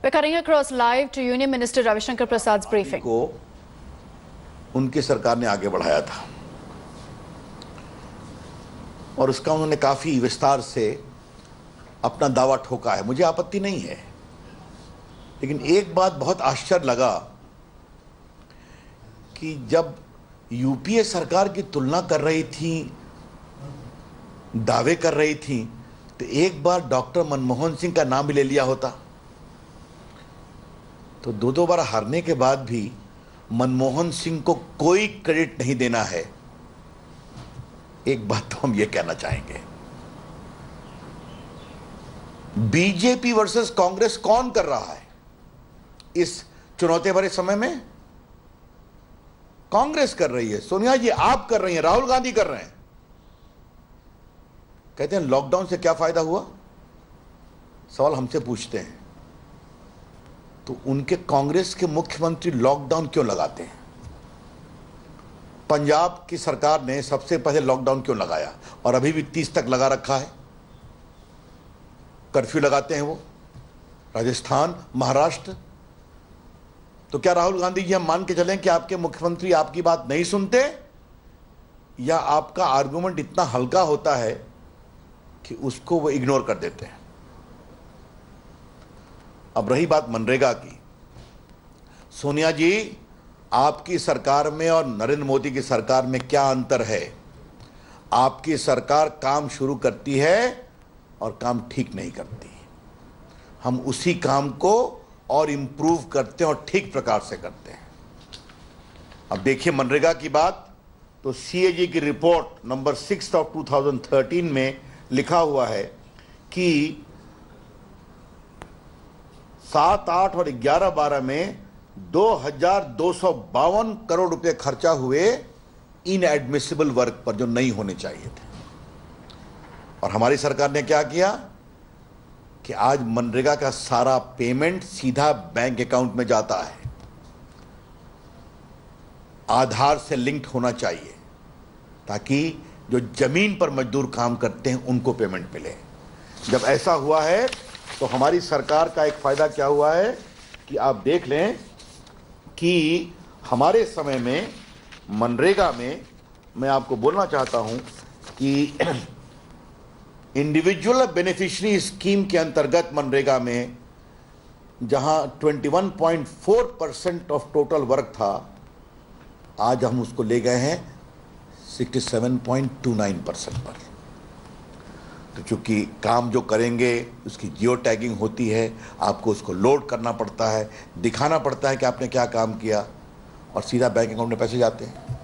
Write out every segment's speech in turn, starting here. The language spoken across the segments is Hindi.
We're cutting across live to Union Minister Ravi Shankar Prasad's briefing. को उनकी सरकार ने आगे बढ़ाया था और उसका उन्होंने काफी विस्तार से अपना दावा ठोका है। मुझे आपत्ति नहीं है, लेकिन एक बात बहुत आश्चर्य लगा कि जब यूपीए सरकार की तुलना कर रही थी, दावे कर रही थी, तो एक बार डॉक्टर मनमोहन सिंह का नाम भी ले लिया होता। तो दो बार हारने के बाद भी मनमोहन सिंह को कोई क्रेडिट नहीं देना है। एक बात तो हम ये कहना चाहेंगे, बीजेपी वर्सेस कांग्रेस कौन कर रहा है इस चुनौती भरे समय में? कांग्रेस कर रही है, सोनिया जी आप कर रही हैं, राहुल गांधी कर रहे हैं। कहते हैं लॉकडाउन से क्या फायदा हुआ, सवाल हमसे पूछते हैं। तो उनके कांग्रेस के मुख्यमंत्री लॉकडाउन क्यों लगाते हैं? पंजाब की सरकार ने सबसे पहले लॉकडाउन क्यों लगाया और अभी भी 30 तक लगा रखा है? कर्फ्यू लगाते हैं वो। राजस्थान, महाराष्ट्र। तो क्या राहुल गांधी जी हम मान के चलें कि आपके मुख्यमंत्री आपकी बात नहीं सुनते, या आपका आर्गुमेंट इतना हल्का होता है कि उसको वो इग्नोर कर देते हैं? अब रही बात मनरेगा की, सोनिया जी आपकी सरकार में और नरेंद्र मोदी की सरकार में क्या अंतर है? आपकी सरकार काम शुरू करती है और काम ठीक नहीं करती। हम उसी काम को और इंप्रूव करते हैं और ठीक प्रकार से करते हैं। अब देखिए मनरेगा की बात, तो सीएजी की रिपोर्ट नंबर 6 ऑफ 2013 में लिखा हुआ है कि 7, 8 और 11, 12 में 2252 करोड़ रुपए खर्चा हुए इनएडमिसिबल वर्क पर जो नहीं होने चाहिए थे। और हमारी सरकार ने क्या किया कि आज मनरेगा का सारा पेमेंट सीधा बैंक अकाउंट में जाता है। आधार से लिंक्ड होना चाहिए ताकि जो जमीन पर मजदूर काम करते हैं उनको पेमेंट मिले। जब ऐसा हुआ है तो हमारी सरकार का एक फायदा क्या हुआ है कि आप देख लें कि हमारे समय में मनरेगा में, मैं आपको बोलना चाहता हूं कि इंडिविजुअल बेनिफिशियरी स्कीम के अंतर्गत मनरेगा में जहां 21.4% ऑफ टोटल वर्क था, आज हम उसको ले गए हैं 67.29% पर। तो चूंकि काम जो करेंगे उसकी जियो टैगिंग होती है, आपको उसको लोड करना पड़ता है, दिखाना पड़ता है कि आपने क्या काम किया, और सीधा बैंक अकाउंट में पैसे जाते हैं।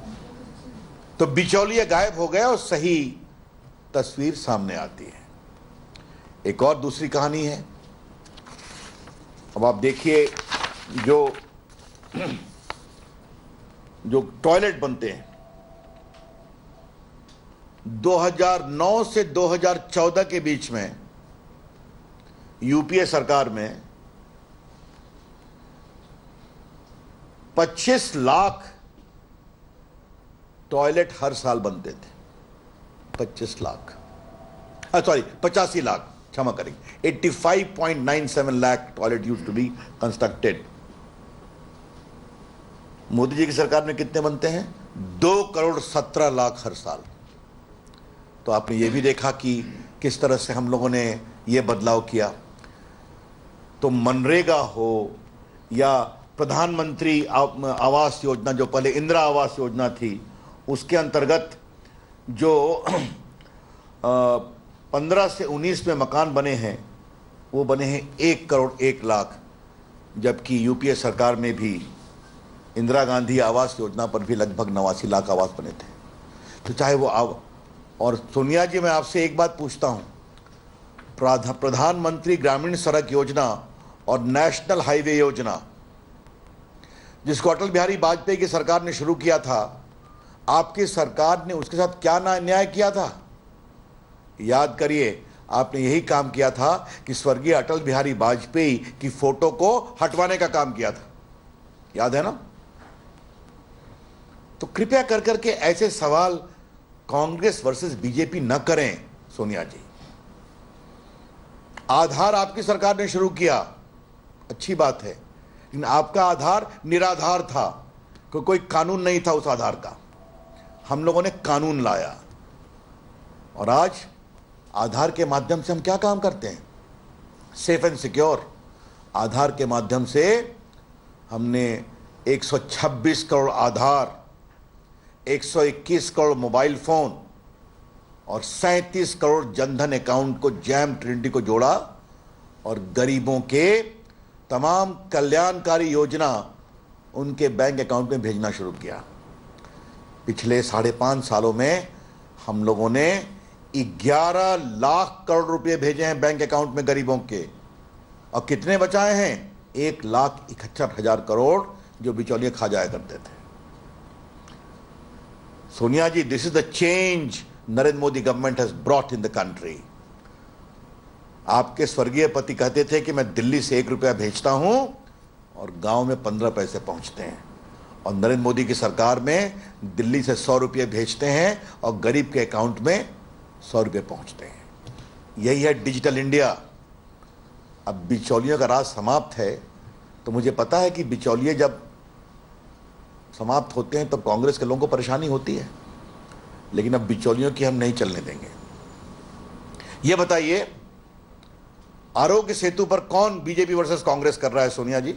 तो बिचौलिया गायब हो गया और सही तस्वीर सामने आती है। एक और दूसरी कहानी है। अब आप देखिए जो टॉयलेट बनते हैं, 2009 से 2014 के बीच में यूपीए सरकार में 25 लाख टॉयलेट हर साल बनते थे। 25 लाख, 85 लाख, क्षमा करेंगे, 85.97 lakh toilet used to be constructed. Modi ji की सरकार में कितने बनते हैं? 2 करोड़ 17 लाख हर साल। तो आपने ये भी देखा कि किस तरह से हम लोगों ने ये बदलाव किया। तो मनरेगा हो या प्रधानमंत्री आवास योजना, जो पहले इंदिरा आवास योजना थी, उसके अंतर्गत जो 15 से 19 में मकान बने हैं वो बने हैं 1 करोड़ 1 लाख, जबकि यूपीए सरकार में भी इंदिरा गांधी आवास योजना पर भी लगभग 89 लाख आवास बने थे। तो चाहे वो और सोनिया जी, मैं आपसे एक बात पूछता हूं, प्रधानमंत्री ग्रामीण सड़क योजना और नेशनल हाईवे योजना, जिसको अटल बिहारी वाजपेयी की सरकार ने शुरू किया था, आपकी सरकार ने उसके साथ क्या न्याय किया था? याद करिए, आपने यही काम किया था कि स्वर्गीय अटल बिहारी वाजपेयी की फोटो को हटवाने का काम किया था। याद है ना? तो कृपया कर करके ऐसे सवाल कांग्रेस वर्सेस बीजेपी न करें सोनिया जी। आधार आपकी सरकार ने शुरू किया, अच्छी बात है, लेकिन आपका आधार निराधार था, कोई कानून नहीं था उस आधार का। हम लोगों ने कानून लाया और आज आधार के माध्यम से हम क्या काम करते हैं, सेफ एंड सिक्योर। आधार के माध्यम से हमने 126 करोड़ आधार, 121 करोड़ मोबाइल फोन और 37 करोड़ जनधन अकाउंट को जैम ट्रिनिटी को जोड़ा और गरीबों के तमाम कल्याणकारी योजना उनके बैंक अकाउंट में भेजना शुरू किया। पिछले 5.5 सालों में हम लोगों ने 11 लाख करोड़ रुपए भेजे हैं बैंक अकाउंट में गरीबों के, और कितने बचाए हैं, 1,71,000 करोड़ जो बिचौलिए खा जाया करते थे। Sonia ji, this is the change Narendra Modi government has brought in the country. आपके स्वर्गीय पति कहते थे कि मैं दिल्ली से 1 रुपया भेजता हूं और गांव में 15 पैसे पहुंचते हैं, और नरेंद्र मोदी की सरकार में दिल्ली से 100 रुपये भेजते हैं और गरीब के अकाउंट में 100 रुपये पहुंचते हैं। यही है डिजिटल इंडिया। अब बिचौलियों का राज समाप्त है, तो मुझे पता है कि बिचौलिए जब समाप्त होते हैं तो कांग्रेस के लोगों को परेशानी होती है, लेकिन अब बिचौलियों की हम नहीं चलने देंगे। यह बताइए, आरोग्य सेतु पर कौन बीजेपी वर्सेस कांग्रेस कर रहा है सोनिया जी?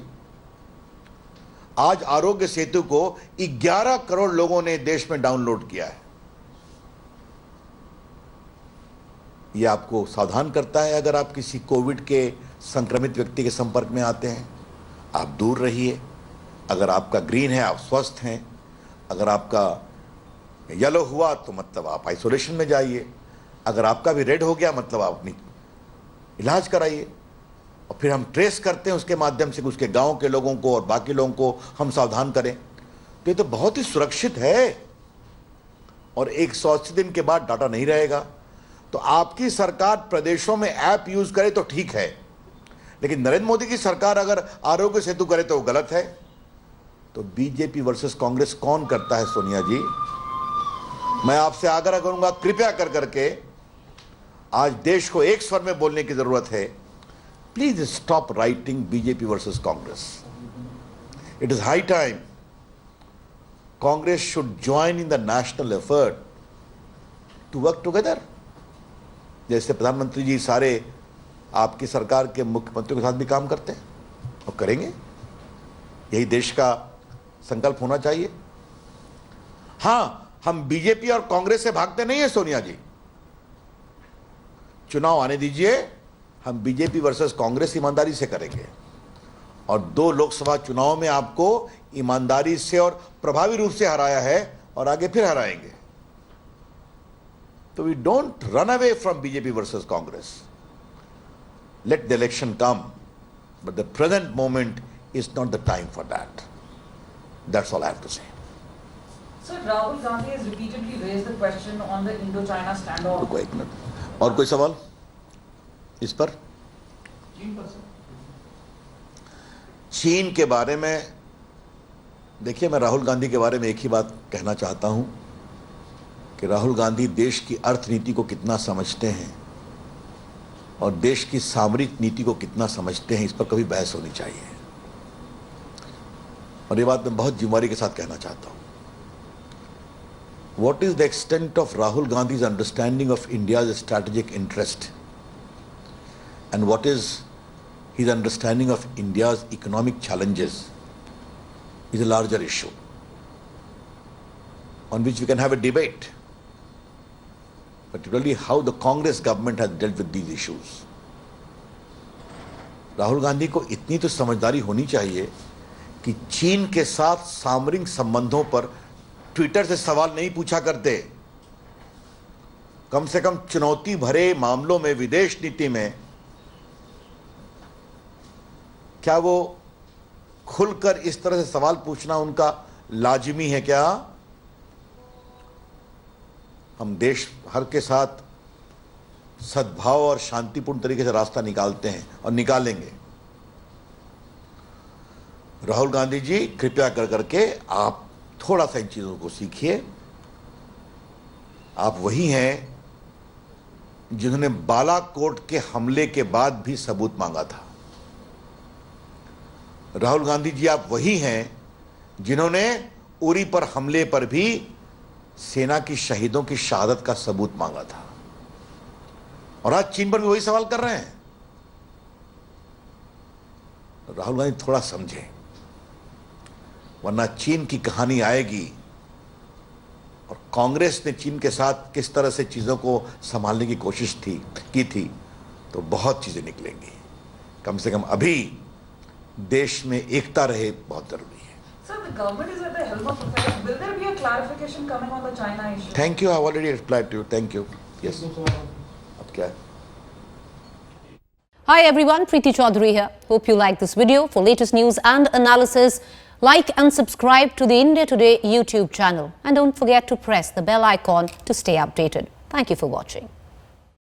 आज आरोग्य सेतु को 11 करोड़ लोगों ने देश में डाउनलोड किया है। यह आपको सावधान करता है, अगर आप किसी कोविड के संक्रमित व्यक्ति के संपर्क में आते हैं, आप दूर रहिए। अगर आपका ग्रीन है, आप स्वस्थ हैं। अगर आपका येलो हुआ तो मतलब आप आइसोलेशन में जाइए। अगर आपका भी रेड हो गया मतलब आप अपनी इलाज कराइए। और फिर हम ट्रेस करते हैं उसके माध्यम से उसके गांव के लोगों को और बाकी लोगों को हम सावधान करें, तो ये तो बहुत ही सुरक्षित है। और 180 दिन के बाद डाटा नहीं रहेगा। तो आपकी सरकार प्रदेशों में ऐप यूज करे तो ठीक है, लेकिन नरेंद्र मोदी की सरकार अगर आरोग्य सेतु करे तो वो गलत है। तो बीजेपी वर्सेस कांग्रेस कौन करता है सोनिया जी? मैं आपसे आग्रह करूंगा, कृपया कर करके आज देश को एक स्वर में बोलने की जरूरत है। Please stop writing BJP versus Congress. It is high time Congress should join in the national effort to work together. जैसे प्रधानमंत्री जी सारे आपकी सरकार के मुख्यमंत्रियों के साथ भी काम करते हैं और करेंगे। यही देश का संकल्प होना चाहिए। हां, हम बीजेपी और कांग्रेस से भागते नहीं है सोनिया जी। चुनाव आने दीजिए, हम बीजेपी वर्सेस कांग्रेस ईमानदारी से करेंगे और 2 लोकसभा चुनाव में आपको ईमानदारी से और प्रभावी रूप से हराया है और आगे फिर हराएंगे। तो we don't run away from BJP versus Congress. Let the election come, but the present moment is not the time for that. That's all I have to say. Sir, Rahul Gandhi has repeatedly raised the question on the Indo-China standoff. रुको एक मिनट, और कोई सवाल इस पर? चीन के बारे में देखिए, मैं राहुल गांधी के बारे में एक ही बात कहना चाहता हूं कि राहुल गांधी देश की अर्थनीति को कितना समझते हैं और देश की सामरिक नीति को कितना समझते हैं, इस पर कभी बहस होनी चाहिए। और ये बात मैं बहुत जिम्मेदारी के साथ कहना चाहता हूं। What is the extent of Rahul Gandhi's understanding of India's strategic interest, and what is his understanding of India's economic challenges is a larger issue on which we can have a debate, particularly how the Congress government has dealt with these issues. Rahul Gandhi को इतनी तो समझदारी होनी चाहिए कि चीन के साथ सामरिक संबंधों पर ट्विटर से सवाल नहीं पूछा करते। कम से कम चुनौती भरे मामलों में, विदेश नीति में, क्या वो खुलकर इस तरह से सवाल पूछना उनका लाजिमी है क्या? हम देश भर के साथ सद्भाव और शांतिपूर्ण तरीके से रास्ता निकालते हैं और निकालेंगे। राहुल गांधी जी, कृपया कर करके आप थोड़ा सा इन चीजों को सीखिए। आप वही हैं जिन्होंने बालाकोट के हमले के बाद भी सबूत मांगा था। राहुल गांधी जी आप वही हैं जिन्होंने उरी पर हमले पर भी सेना की शहीदों की शहादत का सबूत मांगा था, और आज चीन पर भी वही सवाल कर रहे हैं। राहुल गांधी थोड़ा समझें, वरना चीन की कहानी आएगी और कांग्रेस ने चीन के साथ किस तरह से चीजों को संभालने की कोशिश की थी, तो बहुत चीजें निकलेंगी। कम से कम अभी देश में एकता रहे बहुत जरूरी है। Sir, the government is at the helm of affairs. Will there be a clarification coming on the China issue? Thank you, I already replied to you, thank you. Yes, अब क्या है? Hi everyone, Preeti Chaudhary here. Hope you like this video. For latest news and analysis, like and subscribe to the India Today YouTube channel. And don't forget to press the bell icon to stay updated. Thank you for watching.